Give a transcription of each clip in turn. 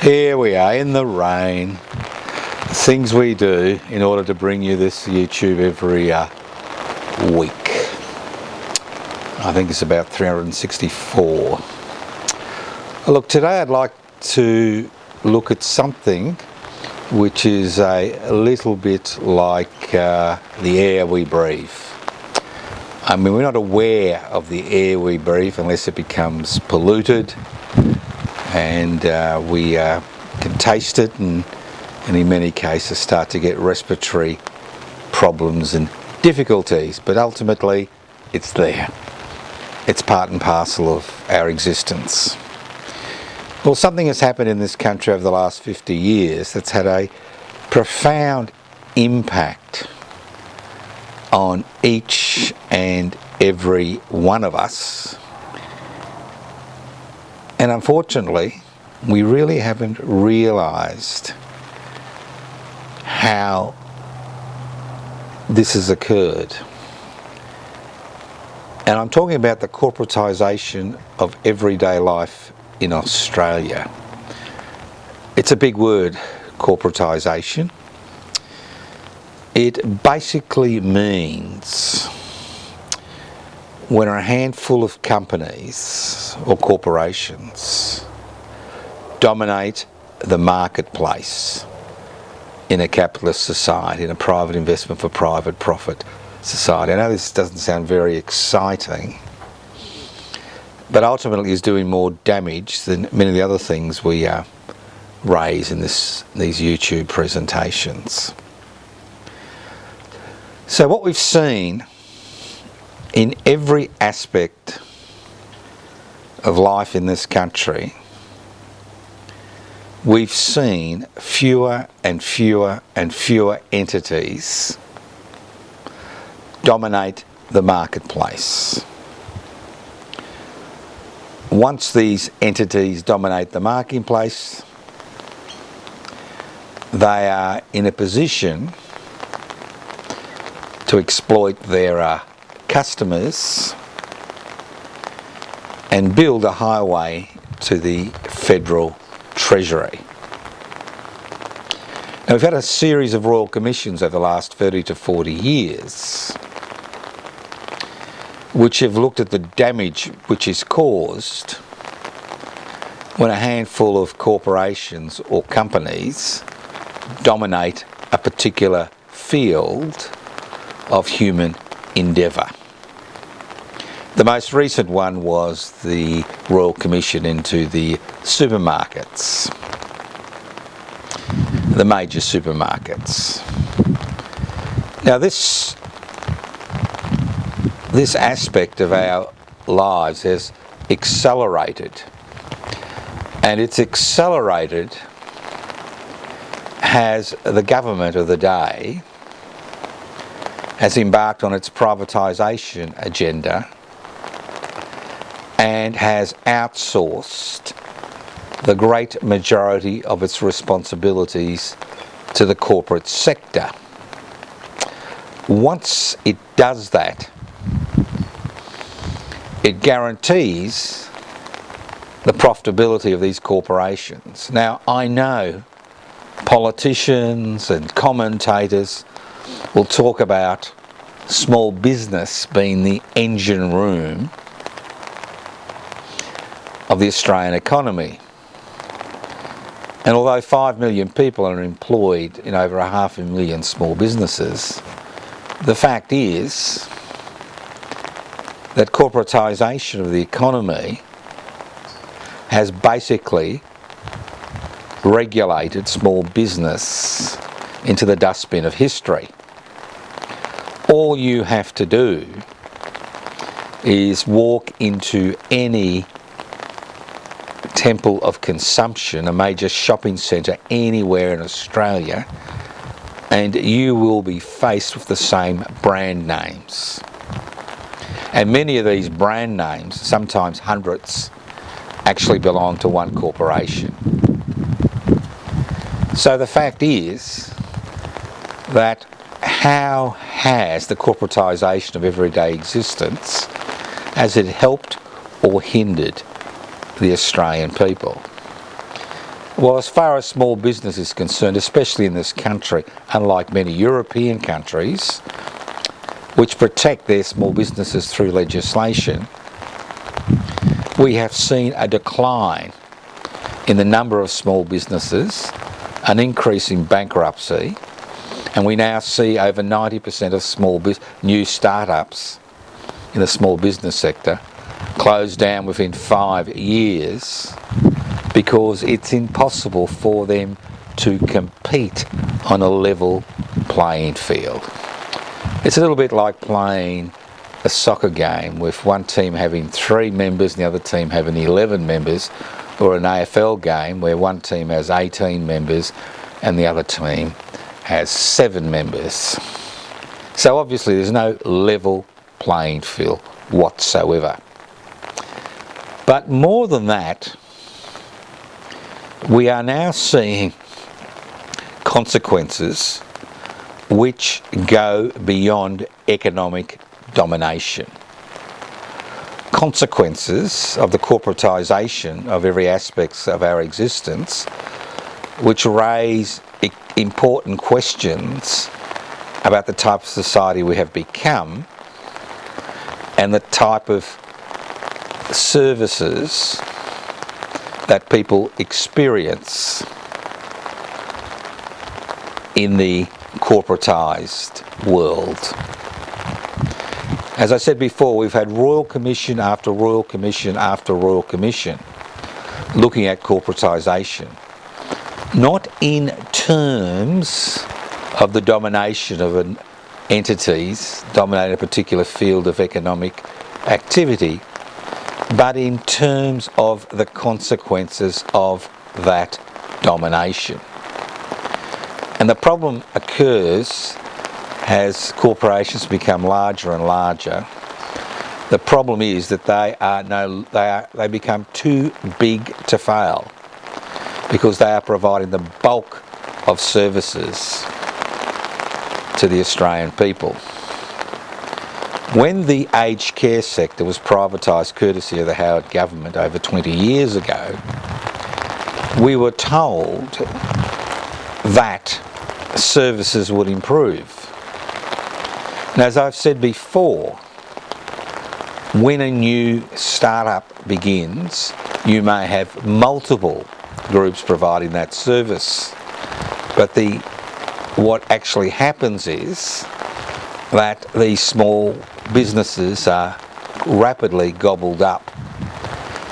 Here we are in the rain. Things we do in order to bring you this YouTube every week. I think it's about 364. Look, today I'd like to look at something which is a little bit like the air we breathe. I mean, we're not aware of the air we breathe unless it becomes polluted, and we can taste it and in many cases start to get respiratory problems and difficulties, but ultimately it's there. It's part and parcel of our existence. Well, something has happened in this country over the last 50 years that's had a profound impact on each and every one of us. And unfortunately, we really haven't realised how this has occurred. And I'm talking about the corporatisation of everyday life in Australia. It's a big word, corporatisation. It basically means when a handful of companies or corporations dominate the marketplace in a capitalist society, in a private investment for private profit society. I know this doesn't sound very exciting, but ultimately is doing more damage than many of the other things we raise in these YouTube presentations. So what we've seen in every aspect of life in this country, we've seen fewer and fewer and fewer entities dominate the marketplace. Once these entities dominate the marketplace, they are in a position to exploit their customers and build a highway to the federal treasury. Now, we've had a series of royal commissions over the last 30 to 40 years which have looked at the damage which is caused when a handful of corporations or companies dominate a particular field of human endeavour. The most recent one was the Royal Commission into the supermarkets, the major supermarkets. Now this aspect of our lives has accelerated, and it's accelerated as the government of the day has embarked on its privatisation agenda and has outsourced the great majority of its responsibilities to the corporate sector. Once it does that, it guarantees the profitability of these corporations. Now, I know politicians and commentators will talk about small business being the engine room of the Australian economy. And although 5 million people are employed in over 500,000 small businesses, the fact is that corporatisation of the economy has basically regulated small business into the dustbin of history. All you have to do is walk into any temple of consumption, a major shopping centre anywhere in Australia, and you will be faced with the same brand names. And many of these brand names, sometimes hundreds, actually belong to one corporation. So the fact is that how has the corporatisation of everyday existence, has it helped or hindered the Australian people? Well, as far as small business is concerned, especially in this country, unlike many European countries, which protect their small businesses through legislation, we have seen a decline in the number of small businesses, an increase in bankruptcy, and we now see over 90% of new startups in the small business sector close down within 5 years because it's impossible for them to compete on a level playing field. It's a little bit like playing a soccer game with one team having 3 members and the other team having 11 members, or an AFL game where one team has 18 members and the other team has 7 members. So obviously there's no level playing field whatsoever. But more than that, we are now seeing consequences which go beyond economic domination. Consequences of the corporatisation of every aspect of our existence, which raise important questions about the type of society we have become and the type of services that people experience in the corporatised world. As I said before, we've had Royal Commission after Royal Commission after Royal Commission looking at corporatisation, not in terms of the domination of entities dominating a particular field of economic activity, but in terms of the consequences of that domination. And the problem occurs as corporations become larger and larger. The problem is that they become too big to fail because they are providing the bulk of services to the Australian people. When the aged care sector was privatised courtesy of the Howard government over 20 years ago, we were told that services would improve. And as I've said before, when a new startup begins, you may have multiple groups providing that service. But what actually happens is that these small businesses are rapidly gobbled up.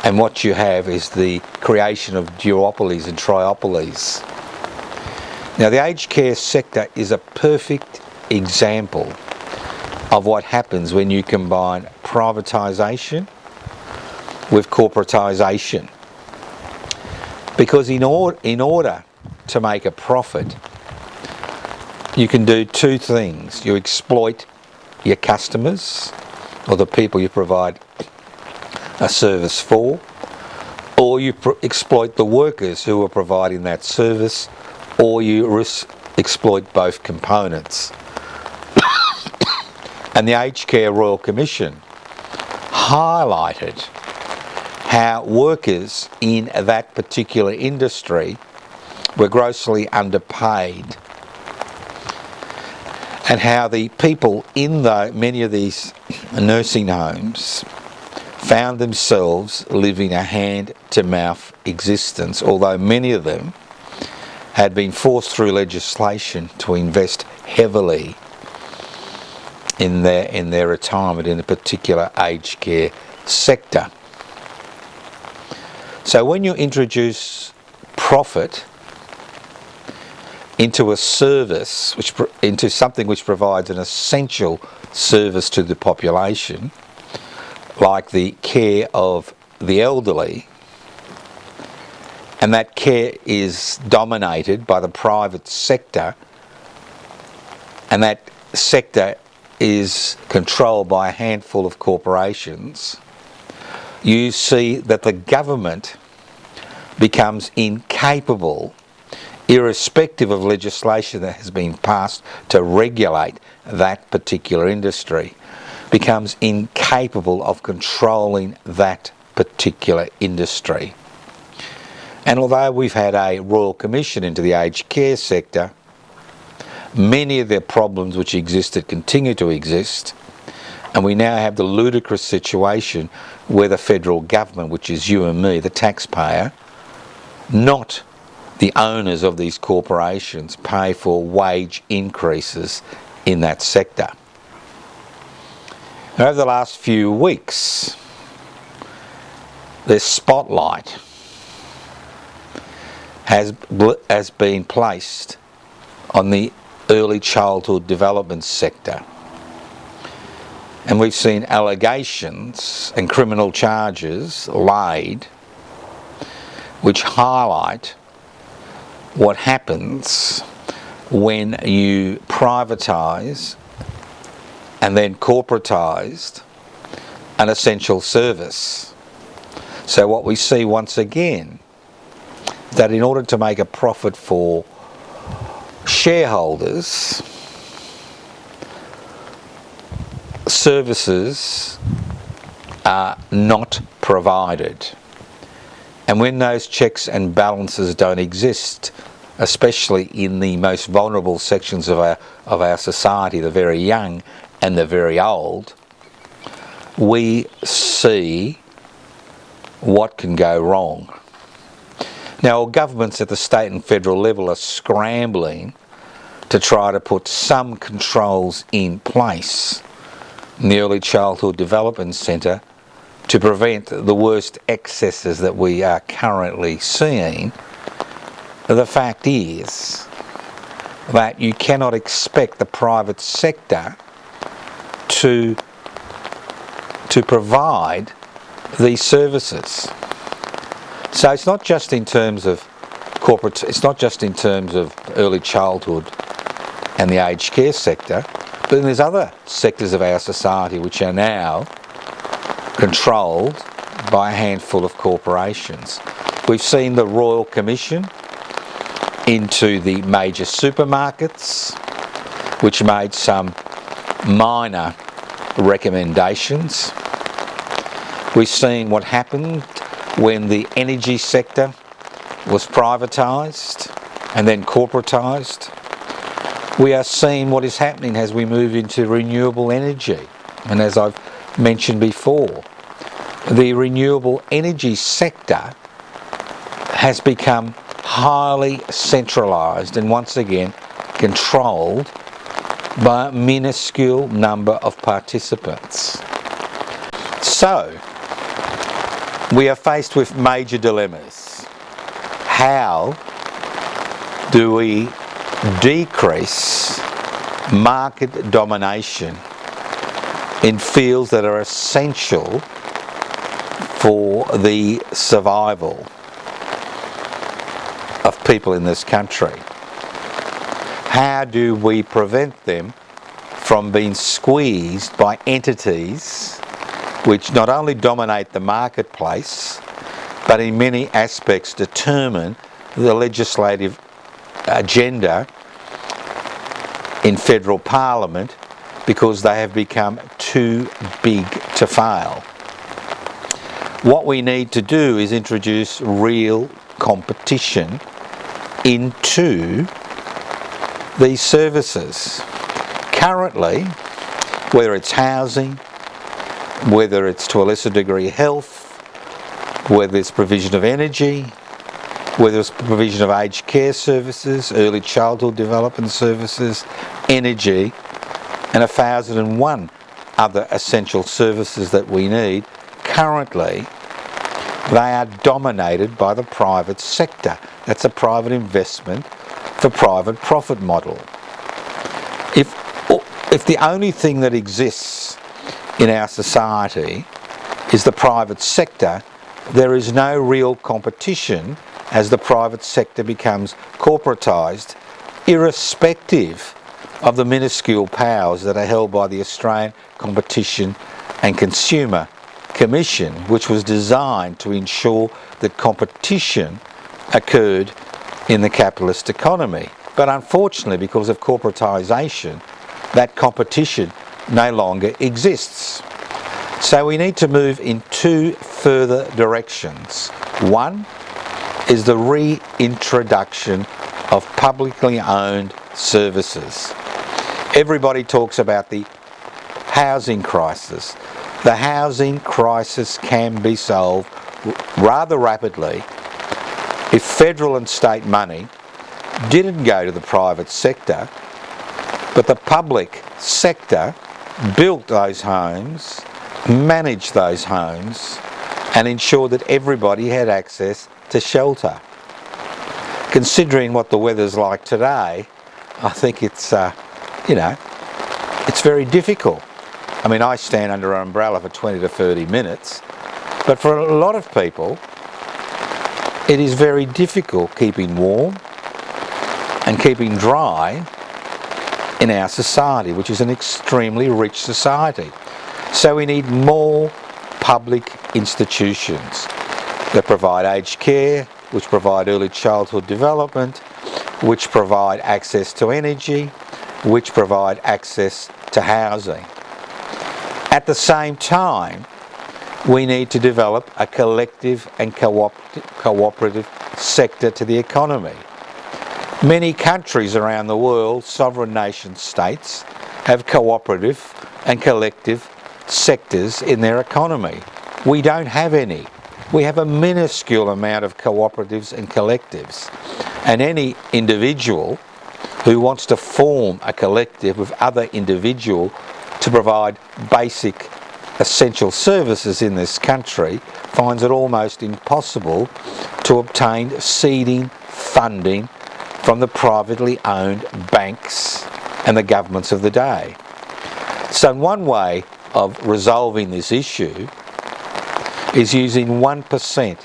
And what you have is the creation of duopolies and triopolies. Now, the aged care sector is a perfect example of what happens when you combine privatisation with corporatisation. Because in order to make a profit, you can do 2 things. You exploit your customers or the people you provide a service for, or you exploit the workers who are providing that service, or you exploit both components. And the Aged Care Royal Commission highlighted how workers in that particular industry were grossly underpaid, and how the people in many of these nursing homes found themselves living a hand-to-mouth existence, although many of them had been forced through legislation to invest heavily in their retirement in a particular aged care sector. So when you introduce profit into a service, into something which provides an essential service to the population, like the care of the elderly, and that care is dominated by the private sector, and that sector is controlled by a handful of corporations, you see that the government becomes incapable, irrespective of legislation that has been passed to regulate that particular industry, becomes incapable of controlling that particular industry. And although we've had a Royal Commission into the aged care sector, many of the problems which existed continue to exist, and we now have the ludicrous situation where the federal government, which is you and me, the taxpayer, not the owners of these corporations, pay for wage increases in that sector. Over the last few weeks, the spotlight has been placed on the early childhood development sector. And we've seen allegations and criminal charges laid which highlight what happens when you privatise and then corporatised an essential service. So what we see once again, that in order to make a profit for shareholders, services are not provided. And when those checks and balances don't exist, especially in the most vulnerable sections of our society, the very young and the very old, we see what can go wrong. Now, governments at the state and federal level are scrambling to try to put some controls in place in the Early Childhood Development Centre to prevent the worst excesses that we are currently seeing. The fact is that you cannot expect the private sector to provide these services. So it's not just in terms of it's not just in terms of early childhood and the aged care sector, but there's other sectors of our society which are now controlled by a handful of corporations. We've seen the Royal Commission into the major supermarkets, which made some minor recommendations. We've seen what happened when the energy sector was privatised and then corporatised. We are seeing what is happening as we move into renewable energy. And as I've mentioned before, the renewable energy sector has become highly centralised and once again controlled by a minuscule number of participants. So, we are faced with major dilemmas. How do we decrease market domination in fields that are essential for the survival of people in this country? How do we prevent them from being squeezed by entities which not only dominate the marketplace, but in many aspects determine the legislative agenda in federal parliament because they have become too big to fail? What we need to do is introduce real competition into these services. Currently, whether it's housing, whether it's to a lesser degree health, whether it's provision of energy, whether it's provision of aged care services, early childhood development services, energy, and 1,001 other essential services that we need, currently they are dominated by the private sector. That's a private investment for private profit model. If the only thing that exists in our society is the private sector, there is no real competition as the private sector becomes corporatised, irrespective of the minuscule powers that are held by the Australian Competition and Consumer Commission, which was designed to ensure that competition occurred in the capitalist economy. But unfortunately, because of corporatisation, that competition no longer exists. So we need to move in two further directions. One, is the reintroduction of publicly owned services. Everybody talks about the housing crisis. The housing crisis can be solved rather rapidly if federal and state money didn't go to the private sector, but the public sector built those homes, managed those homes, and ensured that everybody had access to shelter. Considering what the weather's like today, I think it's, it's very difficult. I mean, I stand under an umbrella for 20 to 30 minutes, but for a lot of people, it is very difficult keeping warm and keeping dry in our society, which is an extremely rich society. So we need more public institutions that provide aged care, which provide early childhood development, which provide access to energy, which provide access to housing. At the same time, we need to develop a collective and cooperative sector to the economy. Many countries around the world, sovereign nation states, have cooperative and collective sectors in their economy. We don't have any. We have a minuscule amount of cooperatives and collectives. And any individual who wants to form a collective with other individuals to provide basic essential services in this country finds it almost impossible to obtain seeding funding from the privately owned banks and the governments of the day. So one way of resolving this issue is using 1%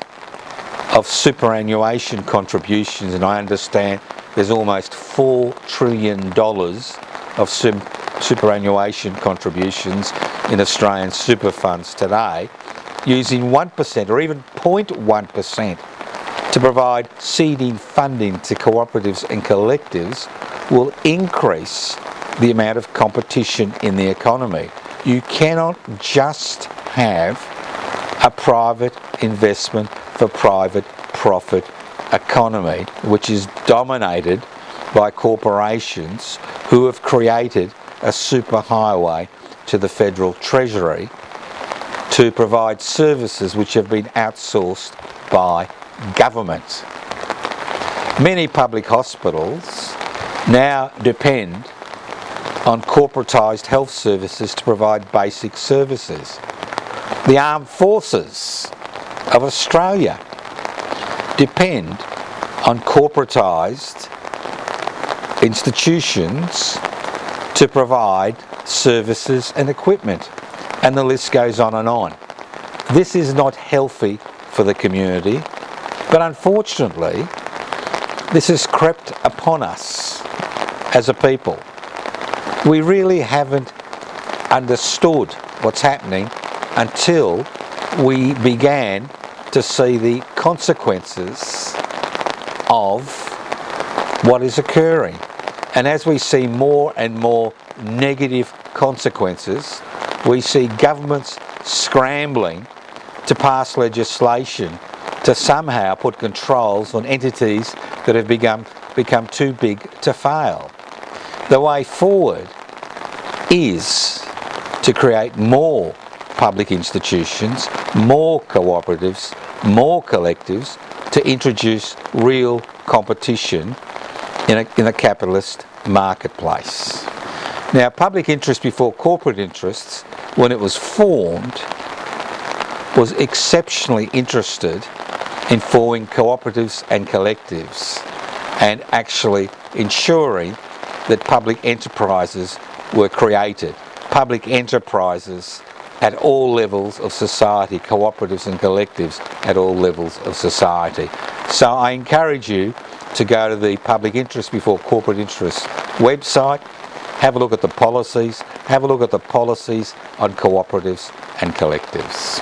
of superannuation contributions, and I understand there's almost $4 trillion of superannuation contributions in Australian super funds today, using 1% or even 0.1% to provide seeding funding to cooperatives and collectives will increase the amount of competition in the economy. You cannot just have a private investment for private profit economy, which is dominated by corporations who have created a superhighway to the federal treasury to provide services which have been outsourced by government. Many public hospitals now depend on corporatised health services to provide basic services. The armed forces of Australia depend on corporatised institutions to provide services and equipment, and the list goes on and on. This is not healthy for the community, but unfortunately this has crept upon us as a people. We really haven't understood what's happening until we began to see the consequences of what is occurring. And as we see more and more negative consequences, we see governments scrambling to pass legislation to somehow put controls on entities that have become too big to fail. The way forward is to create more public institutions, more cooperatives, more collectives, to introduce real competition in a capitalist marketplace. Now, public interest before corporate interests, when it was formed, was exceptionally interested in forming cooperatives and collectives and actually ensuring that public enterprises were created. Public enterprises at all levels of society, cooperatives and collectives at all levels of society. So I encourage you to go to the Public Interest Before Corporate Interest website, have a look at the policies, have a look at the policies on cooperatives and collectives.